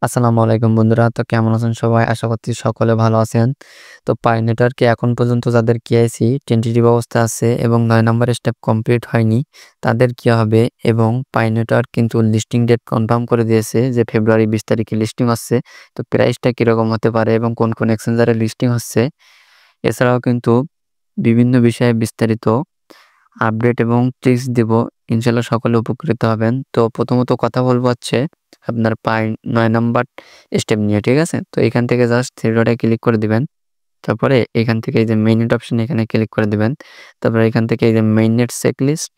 আসসালামু আলাইকুম বন্ধুরা। তো কেমন আছেন সবাই? আশা করছি সকলে ভালো আছেন। তো পাই নেটওয়ার্কে এখন পর্যন্ত যাদের কেওয়াইসি টেন্টেটিভ অবস্থায় আছে এবং ৯ নম্বরের স্টেপ কমপ্লিট হয়নি, তাদের কি হবে? এবং পাই নেটওয়ার্ক কিন্তু লিস্টিং ডেট কনফার্ম করে দিয়েছে যে ফেব্রুয়ারি ২০ তারিখে লিস্টিং হচ্ছে। তো প্রাইসটা কিরকম হতে পারে এবং কোন এক্সচেঞ্জারে লিস্টিং হচ্ছে? এছাড়াও কিন্তু বিভিন্ন বিষয়ে বিস্তারিত আপডেট এবং ট্রিক্স দিব। ইনশাআল্লাহ সকলে উপকৃত হবেন। তো প্রথমত কথা বলব হচ্ছে আপনার পাই ৯ নাম্বার স্টেপ নিয়ে, ঠিক আছে? তো এখান থেকে জাস্ট থ্রি ডটে ক্লিক করে দিবেন। তারপরে এখান থেকে এই যে মেইননেট অপশন এখানে ক্লিক করে দিবেন। তারপরে এখান থেকে এই যে মেইননেট চেকলিস্ট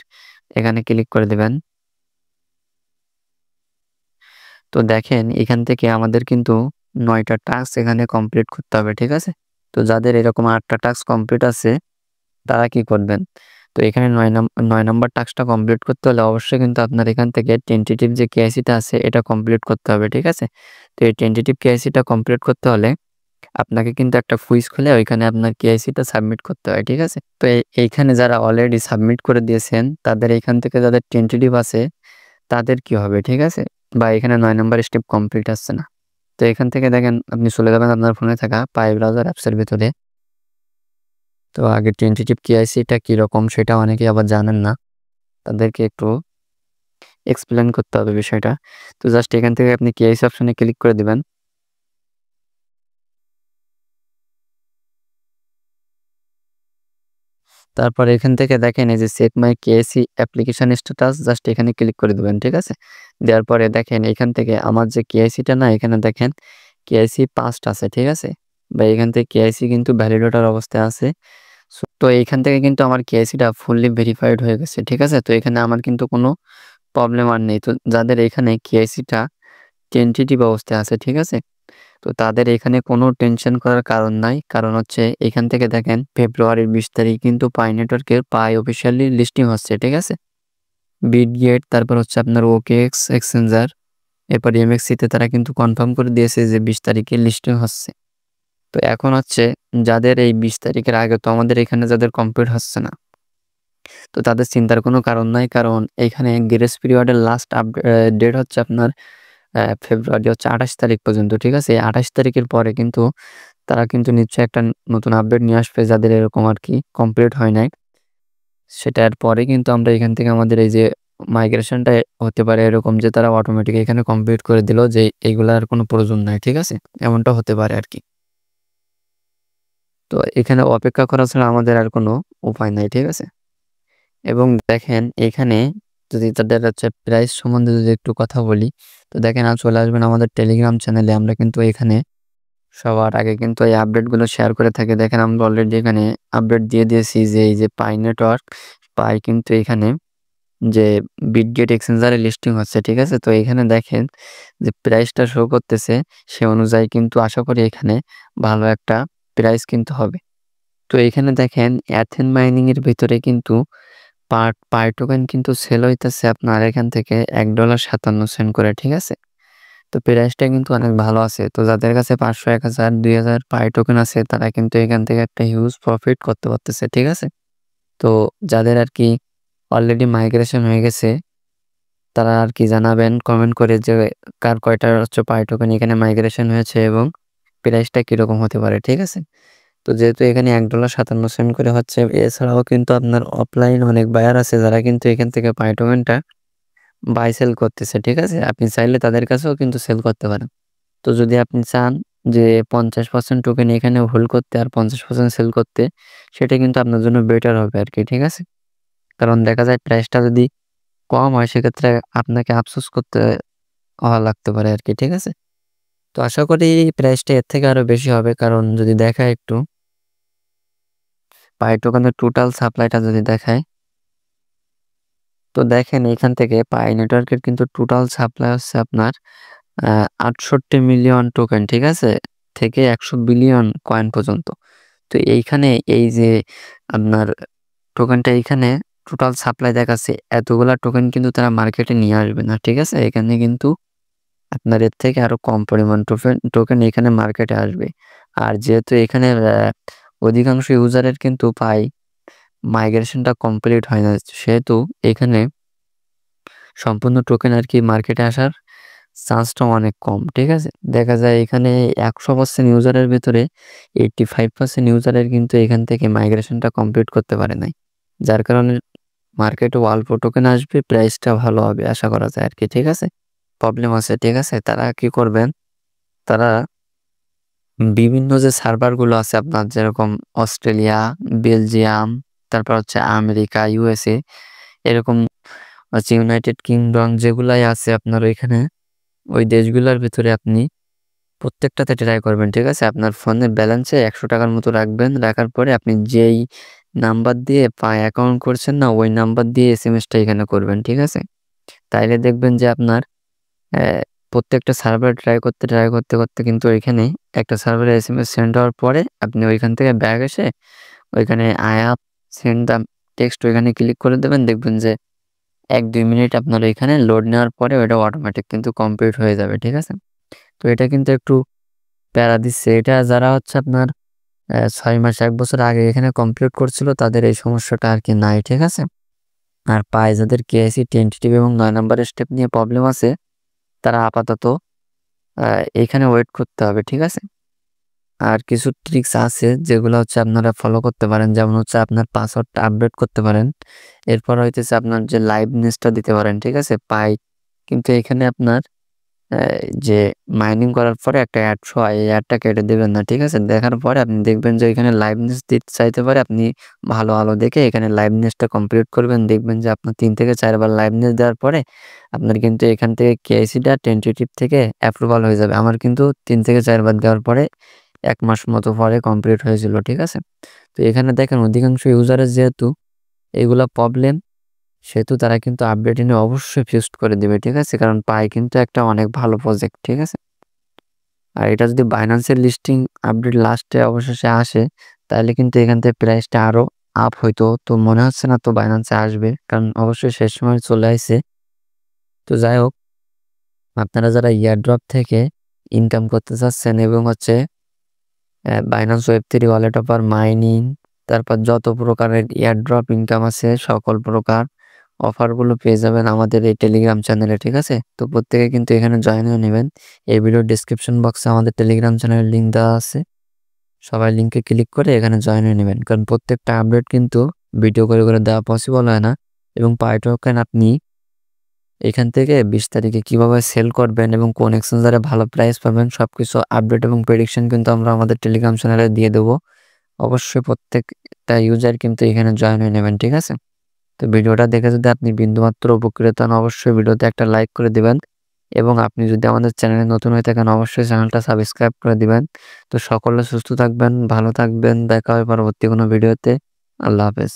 এখানে ক্লিক করে দিবেন। তো দেখেন এখান থেকে আমাদের কিন্তু ৯ টা টাস্ক এখানে কমপ্লিট করতে হবে, ঠিক আছে? তো যাদের এরকম ৮ টা টাস্ক কমপ্লিট আছে তারা কি করবেন? তো এখানে ৯ নাম্বার টাস্কটা কমপ্লিট করতে হলে অবশ্যই কিন্তু আপনার এখান থেকে টেন্টেটিভ যে কেওয়াইসিটা আছে এটা কমপ্লিট করতে হবে, ঠিক আছে? তো এই টেন্টেটিভ কেওয়াইসিটা কমপ্লিট করতে হলে আপনাকে কিন্তু একটা কুইজ খুলে ওইখানে আপনার কেওয়াইসিটা সাবমিট করতে হয়, ঠিক আছে? তো এইখানে যারা অলরেডি সাবমিট করে দিয়েছেন তাদের এখান থেকে যাদের টেন্টেটিভ আছে তাদের কি হবে, ঠিক আছে? বা এখানে ৯ নাম্বার স্টেপ কমপ্লিট আসছে না। তো এখান থেকে দেখেন আপনি চলে যাবেন আপনার ফোনে থাকা পাই ব্রাউজার অ্যাপসের ভিতরে। তো আগে টেন্টেটিভ কেওয়াইসিটা কিরকম সেটা অনেকেই আবার জানেন না। তাদেরকে একটু এক্সপ্লেন করতে হবে বিষয়টা। তো জাস্ট এখান থেকে আপনি কেওয়াইসি অপশনে ক্লিক করে দিবেন। তারপর এখান থেকে দেখেন এই যে check my KYC application status just এখানে ক্লিক করে দিবেন, ঠিক আছে? দেওয়ার পরে দেখেন এখান থেকে আমার যে কেওয়াইসিটা না এখানে দেখেন কেওয়াইসি পাসড আছে, ঠিক আছে? বা এখান থেকে কেওয়াইসি কিন্তু ভ্যালিডেটর অবস্থায় আছে। তো এইখান থেকে কিন্তু আমার কেওয়াইসিটা ফুললি ভেরিফাইড হয়ে গেছে, ঠিক আছে? তো এখানে আমার কিন্তু কোনো প্রবলেম আর নেই। তো যাদের এখানে কেওয়াইসিটা টেন্টেটিভ অবস্থায় আছে, ঠিক আছে? তো তাদের এখানে কোনো টেনশন করার কারণ নাই। কারণ হচ্ছে এখান থেকে দেখেন ফেব্রুয়ারির ২০ তারিখ কিন্তু পাই নেটওয়ার্কের পাই অফিসিয়ালি লিস্টিং হচ্ছে, ঠিক আছে? বিটগেট তারপর হচ্ছে আপনার ওকেএক্স এক্সচেঞ্জার এরপর এমএক্সিতে তারা কিন্তু কনফার্ম করে দিয়েছে যে ২০ তারিখে লিস্টিং হচ্ছে। তো এখন হচ্ছে যাদের এই ২০ তারিখের আগে তো আমাদের এখানে যাদের কমপ্লিট হচ্ছে না, তো তাদের চিন্তার কোনো কারণ নাই। কারণ এইখানে গ্রেস পিরিয়ডের লাস্ট ডেট হচ্ছে আপনার ফেব্রুয়ারি হচ্ছে ২৮ তারিখ পর্যন্ত, ঠিক আছে? এই ২৮ তারিখের পরে কিন্তু তারা কিন্তু নিশ্চয়ই একটা নতুন আপডেট নিয়ে আসবে যাদের এরকম আরকি কমপ্লিট হয় নাই। সেটার পরে কিন্তু আমরা এখান থেকে আমাদের এই যে মাইগ্রেশনটা হতে পারে এরকম যে তারা অটোমেটিক এখানে কমপ্লিট করে দিল যে এগুলার কোনো প্রয়োজন নাই, ঠিক আছে? এমনটা হতে পারে আরকি। তো এখানে অপেক্ষা করা ছাড়া আমাদের আর কোনো উপায় নাই, ঠিক আছে? এবং দেখেন এখানে যদি তাদের হচ্ছে প্রাইস সম্বন্ধে যদি একটু কথা বলি, তো দেখেন চলে আসবেন আমাদের টেলিগ্রাম চ্যানেলে। আমরা কিন্তু এখানে সবার আগে কিন্তু এই আপডেটগুলো শেয়ার করে থাকি। দেখেন আমরা অলরেডি এখানে আপডেট দিয়ে দিয়েছি যে এই যে পাই নেটওয়ার্ক, পাই কিন্তু এখানে যে বিটগেট এক্সচেঞ্জারে লিস্টিং হচ্ছে, ঠিক আছে? তো এখানে দেখেন যে প্রাইসটা শো করতেছে সে অনুযায়ী কিন্তু আশা করি এখানে ভালো একটা প্রাইস কিন্তু হবে। তো এখানে দেখেন এথেন মাইনিং এর ভিতরে কিন্তু পাই টোকেন কিন্তু সেল হইতেছে আপনার এখান থেকে $১.৫৭ করে, ঠিক আছে? তো প্রাইসটা কিন্তু অনেক ভালো আছে। তো যাদের কাছে ৫০০, ১,০০০, ২,০০০ পাই টোকেন আছে তারা কিন্তু এখান থেকে একটা হিউজ প্রফিট করতে পারতেছে, ঠিক আছে? তো যাদের আরকি অলরেডি মাইগ্রেশন হয়ে গেছে তারা আরকি জানাবেন কমেন্ট করে যে কার কয়টা হচ্ছে পাই টোকেন এখানে মাইগ্রেশন হয়েছে এবং প্রাইসটা কিরকম হতে পারে, ঠিক আছে? তো যেহেতু এখানে $১.৫৭ করে হচ্ছে, এছাড়াও কিন্তু আপনার অফলাইন অনেক বায়ার আছে যারা কিন্তু এখান থেকে পাই টোকেনটা বাই সেল করতেছে, ঠিক আছে? আপনি চাইলে তাদের কাছেও কিন্তু সেল করতে পারেন। তো যদি আপনি চান যে ৫০% টোকেন এখানে হোল্ড করতে আর ৫০% সেল করতে, সেটা কিন্তু আপনার জন্য বেটার হবে আরকি, ঠিক আছে? কারণ দেখা যায় প্রাইসটা যদি কম হয় সেক্ষেত্রে আপনাকে আফসোস করতে লাগতে পারে আরকি, ঠিক আছে? তো আশা করি প্রাইসটা এর থেকে আরো বেশি হবে। কারণ যদি দেখায় একটু পাই টোকেনের টোটাল সাপ্লাইটা যদি দেখায়, তো দেখেন এখান থেকে পাই নেটওয়ার্কের কিন্তু টোটাল সাপ্লাই হচ্ছে আপনার ৬৮ মিলিয়ন টোকেন, ঠিক আছে? থেকে ১০০ বিলিয়ন কয়েন পর্যন্ত। তো এইখানে এই যে আপনার টোকেনটা এইখানে টোটাল সাপ্লাই দেখাচ্ছে এতগুলা টোকেন কিন্তু তারা মার্কেটে নিয়ে আসবে না, ঠিক আছে? এখানে কিন্তু আপনার এর থেকে আরো কম পরিমাণ টোকেন এখানে মার্কেটে আসবে। আর যেহেতু এখানে অধিকাংশ ইউজারের কিন্তু পাই মাইগ্রেশনটা কমপ্লিট হয় না। সেহেতু এখানে সম্পূর্ণ টোকেন আরকি মার্কেটে আসার চান্সটা অনেক কম, ঠিক আছে? দেখা যায় এখানে 100% ইউজারের ভেতরে 85% ইউজারের কিন্তু এখান থেকে মাইগ্রেশনটা কমপ্লিট করতে পারে নাই। যার কারণে মার্কেটে অল্প টোকেন আসবে, প্রাইসটা ভালো হবে আশা করা যায় আরকি, ঠিক আছে? প্রবলেম আছে, ঠিক আছে? তারা কি করবেন? তারা বিভিন্ন যে সার্ভারগুলো আছে আপনার যেরকম অস্ট্রেলিয়া, বেলজিয়াম, তারপর হচ্ছে আমেরিকা, USA এরকম হচ্ছে ইউনাইটেড কিংডম যেগুলাই আছে আপনার ওইখানে, ওই দেশগুলোর ভিতরে আপনি প্রত্যেকটাতে ট্রাই করবেন, ঠিক আছে? আপনার ফোনের ব্যালেন্সে ৳100 মতো রাখবেন। রাখার পরে আপনি যেই নাম্বার দিয়ে অ্যাকাউন্ট করছেন না, ওই নাম্বার দিয়ে এসএমএসটা এখানে করবেন, ঠিক আছে? তাইলে দেখবেন যে আপনার অ্যা প্রত্যেকটা সার্ভার ট্রাই করতে কিন্তু ওইখানে একটা সার্ভারে এসএমএস সেন্ড হওয়ার পরে আপনি ওইখান থেকে ব্যাক এসে ওইখানে I have send the text ওইখানে ক্লিক করে দেবেন। দেখবেন যে ১-২ মিনিট আপনার ওইখানে লোড নেওয়ার পরে ওইটা অটোমেটিক কিন্তু কমপ্লিট হয়ে যাবে, ঠিক আছে? তো এটা কিন্তু একটু প্যারা দিচ্ছে। এটা যারা হচ্ছে আপনার ৬ মাস ১ বছর আগে এখানে কমপ্লিট করছিল তাদের এই সমস্যাটা আরকি নাই, ঠিক আছে? আর পায় যাদের কেওয়াইসি টেন্টেটিভ এবং ৯ নাম্বারের স্টেপ নিয়ে প্রবলেম আছে, তারা আপাতত আ এইখানে ওয়েট করতে হবে, ঠিক আছে? আর কিছু ট্রিক্স আছে যেগুলো হচ্ছে আপনারা ফলো করতে পারেন। যেমন হচ্ছে আপনার পাসওয়ার্ডটা আপডেট করতে পারেন। এরপর হইতেছে আপনার যে লাইভনেসটা দিতে পারেন, ঠিক আছে? কিন্তু এখানে আপনার যে মাইনিং করার পরে একটা অ্যাড শো হয়, এই অ্যাডটা কেটে দিবেন না, ঠিক আছে? দেখার পরে আপনি দেখবেন যে এখানে লাইভনেস দিতে চাইতে পারে, আপনি ভালো আলো দেখে এখানে লাইভনেসটা কমপ্লিট করবেন। দেখবেন যে আপনার ৩ থেকে ৪ বার লাইভনেস দেওয়ার পরে আপনার কিন্তু এখান থেকে কেওয়াইসিটা টেন্টেটিভ থেকে অ্যাপ্রুভাল হয়ে যাবে। আমার কিন্তু ৩ থেকে ৪ বার দেওয়ার পরে ১ মাস মতো পরে কমপ্লিট হয়েছিল, ঠিক আছে? তো এখানে দেখেন অধিকাংশ ইউজারের যেহেতু এগুলা প্রবলেম সেহেতু তারা কিন্তু আপডেট এনে অবশ্যই ফিক্সড করে দিবে, ঠিক আছে? কারণ কিন্তু একটা অনেক ভালো প্রজেক্ট, ঠিক আছে? আর এটা যদি বাইন্যান্সের লিস্টিং আপডেট লাস্টে অবশেষে আসে, তাহলে কিন্তু এখান থেকে প্রাইসটা আরো আপ হইতো। তো মনে হচ্ছে না তো বাইন্যান্সে আসবে। কারণ অবশ্যই শেষ সময় চলে আইছে। তো যাই হোক, আপনারা যারা এয়ারড্রপ থেকে ইনকাম করতে চাচ্ছেন এবং হচ্ছে বাইন্যান্স ওয়েব3 ওয়ালেট অফার মাইনিং, তারপর যত প্রকারের এয়ারড্রপ ইনকাম আছে সকল প্রকার অফারগুলো পেয়ে যাবেন আমাদের এই টেলিগ্রাম চ্যানেলে, ঠিক আছে? তো প্রত্যেকে কিন্তু এখানে জয়েন হয়ে নেবেন। এই ভিডিওর ডেসক্রিপশন বক্সে আমাদের টেলিগ্রাম চ্যানেলের লিঙ্ক দেওয়া আছে। সবাই লিঙ্কে ক্লিক করে এখানে জয়েন হয়ে নেবেন। কারণ প্রত্যেকটা আপডেট কিন্তু ভিডিও করে দেওয়া পসিবল হয় না এবং পাই টোকেন আপনি এখান থেকে ২০ তারিখে কিভাবে সেল করবেন এবং কোন এক্সচেঞ্জারে ভালো প্রাইস পাবেন সবকিছু আপডেট এবং প্রেডিকশন কিন্তু আমরা আমাদের টেলিগ্রাম চ্যানেলে দিয়ে দেবো। অবশ্যই প্রত্যেকটা ইউজার কিন্তু এখানে জয়েন হয়ে নেবেন, ঠিক আছে? তো ভিডিওটা দেখে যদি আপনি বিন্দুমাত্র উপকৃত হন অবশ্যই ভিডিওতে একটা লাইক করে দিবেন এবং আপনি যদি আমাদের চ্যানেলে নতুন হয়ে থাকেন অবশ্যই চ্যানেলটা সাবস্ক্রাইব করে দিবেন। তো সকলে সুস্থ থাকবেন, ভালো থাকবেন। দেখা হবে পরবর্তী কোনো ভিডিওতে। আল্লাহ হাফেজ।